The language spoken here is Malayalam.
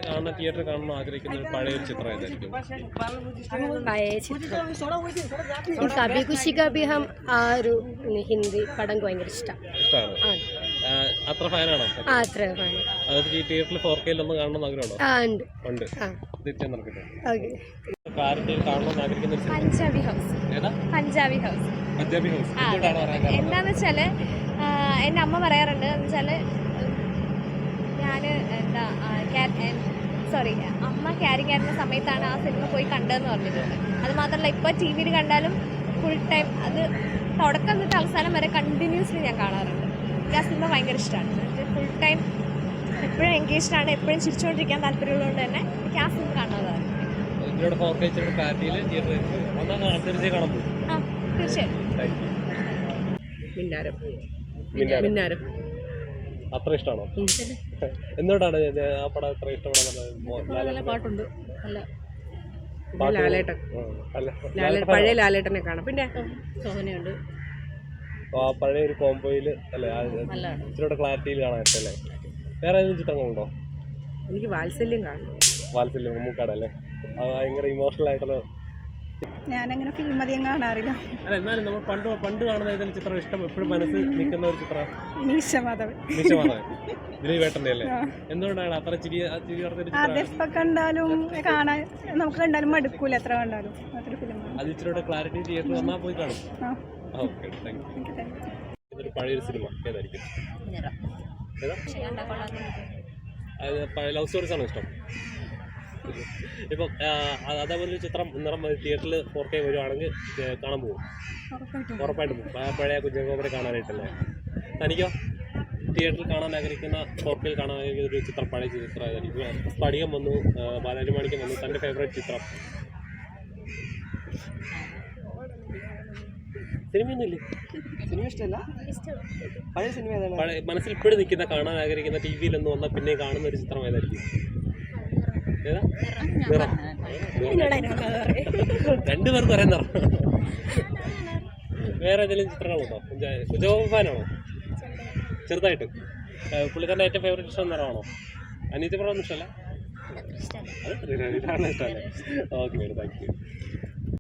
കാണുന്ന തിയേറ്ററിൽ കാണണം ആഗ്രഹിക്കുന്ന ഒരു പഴയ ഒരു ചിത്രം ഏതായിരിക്കും? പഴയ ചിത്രം കബി ഖുഷി കബി ഹം ആ ഒരു ഹിന്ദി പടം എനിക്ക് ഭയങ്കര ഇഷ്ടമാണ്. അത്ര ഫാനാണോ? അത്ര ഫാൻ. അത് ഈ തിയേറ്ററിൽ 4K ഒന്ന് കാണണം ആഗ്രഹമുണ്ടോ? ഉണ്ട്. തീർച്ചയായും നടക്കട്ടെ. കാണണം ആഗ്രഹിക്കുന്ന Punjabi house. Punjabi house. Punjabi house എന്താന്ന് വെച്ചാല് എൻ്റെ അമ്മ പറയാറുണ്ട് എന്ന് വെച്ചാല് ഞാൻ അമ്മ ക്യാരിങ് ആയിരുന്ന സമയത്താണ് ആ സിനിമ പോയി കണ്ടതെന്ന് പറഞ്ഞിട്ടുണ്ട്. അത് മാത്രമല്ല ഇപ്പോൾ ടി വിയിൽ കണ്ടാലും ഫുൾ ടൈം അത് തുടക്കം തൊട്ട് അവസാനം വരെ കണ്ടിന്യൂസ്ലി ഞാൻ കാണാറുണ്ട്. എനിക്ക് ആ സിനിമ ഭയങ്കര ഇഷ്ടമാണ്. ഫുൾ ടൈം എപ്പോഴും എൻഗേജ്ഡാണ്, എപ്പോഴും ചിരിച്ചുകൊണ്ടിരിക്കാൻ താല്പര്യമുള്ളതുകൊണ്ട് തന്നെ എനിക്ക് ആ സിനിമ കാണാതാണ്. തീർച്ചയായും. അത്ര ഇഷ്ടമാണോ? എന്തുകൊണ്ടാണ് ആ പടം അത്ര ഇഷ്ടമാണെന്ന്? പാട്ടുണ്ട്, പഴയ ലാലേട്ടനെ കാണാം. പിന്നെ സോഹനയുണ്ട്. പഴയ ഒരു കോംബോയിൽ അല്ലേ, ഇച്ചിരിയുടെ ക്ലാരിറ്റിയിൽ കാണാനല്ലേ. വേറെ ഏതെങ്കിലും ചിത്രങ്ങളുണ്ടോ? എനിക്ക് വാത്സല്യം കാണണം. വാത്സല്യം മമ്മൂക്കാടല്ലേ, അത് ഭയങ്കര ഇമോഷണൽ ആയിട്ടുള്ള. ഞാനങ്ങനെ ഫിലിം അധികം കാണാറില്ല. അല്ല, എന്നാലും നമ്മൾ പണ്ട് കാണുന്ന ഏതെങ്കിലും ചിത്രം ഇഷ്ടം എപ്പോഴും മനസ്സിൽ നിൽക്കുന്ന ഒരു ചിത്രം? മീശമാധവൻ. ദിലീപേട്ടൻ്റെ അല്ലേ? എന്തുകൊണ്ടാണ് അത്ര ചിരി കണ്ടാലും കാണാൻ നമുക്ക് കണ്ടാലും മടുക്കൂല, എത്ര കണ്ടാലും. അതൊരു ഫിലിമാണ്. അത് ഇച്ചിരിയുടെ ക്ലാരിറ്റി തിയേറ്ററിൽ വന്നാൽ പോയി കാണും. Okay, thank you. ഇതൊരു പഴയൊരു സിനിമ ഏതായിരിക്കും? പഴയ ലവ് സ്റ്റോറീസ് ആണോ ഇഷ്ടം? ഇപ്പം അതേപോലെ ചിത്രം തിയേറ്ററിൽ 4K വരുവാണെങ്കിൽ കാണാൻ പോകും? ഉറപ്പായിട്ടും പോകും. പഴയ കുഞ്ചാക്കോയെ കാണാനായിട്ടല്ലേ? തനിക്കോ തിയേറ്ററിൽ കാണാൻ ആഗ്രഹിക്കുന്ന 4K കാണാൻ ആഗ്രഹിക്കുന്ന ഒരു ചിത്രം, പഴയ ചിത്രം ഏതായിരിക്കും? സ്ഫടികം വന്നു, ബാലാരിമാണിക്യം വന്നു, തൻ്റെ ഫേവറേറ്റ് ചിത്രം? സിനിമയൊന്നുമില്ലേ? സിനിമ ഇഷ്ടമല്ല. പഴയ സിനിമ ഏതാണ്? പഴയ മനസ്സിൽ ഇപ്പോഴും നിൽക്കുന്ന, കാണാൻ ആഗ്രഹിക്കുന്ന, ടി വിയിലൊന്നും വന്നാൽ പിന്നെ കാണുന്ന ഒരു ചിത്രം ഏതായിരിക്കും? രണ്ടുപേർക്ക് ഒരേ നിറം. വേറെ ഏതെങ്കിലും ചിത്രങ്ങളുണ്ടോ? കുഞ്ചാക്കോ ഫാനാണോ? ചെറുതായിട്ട്. പുള്ളിക്കാരൻ്റെ ഏറ്റവും ഫേവറേറ്റ് ഇഷ്ടം നിറമാണോ? അനിയത്തി പറഞ്ഞൊന്നും ഇഷ്ടമല്ല? ഇതാണ് ഇഷ്ടമല്ലേ? Okay, thank you.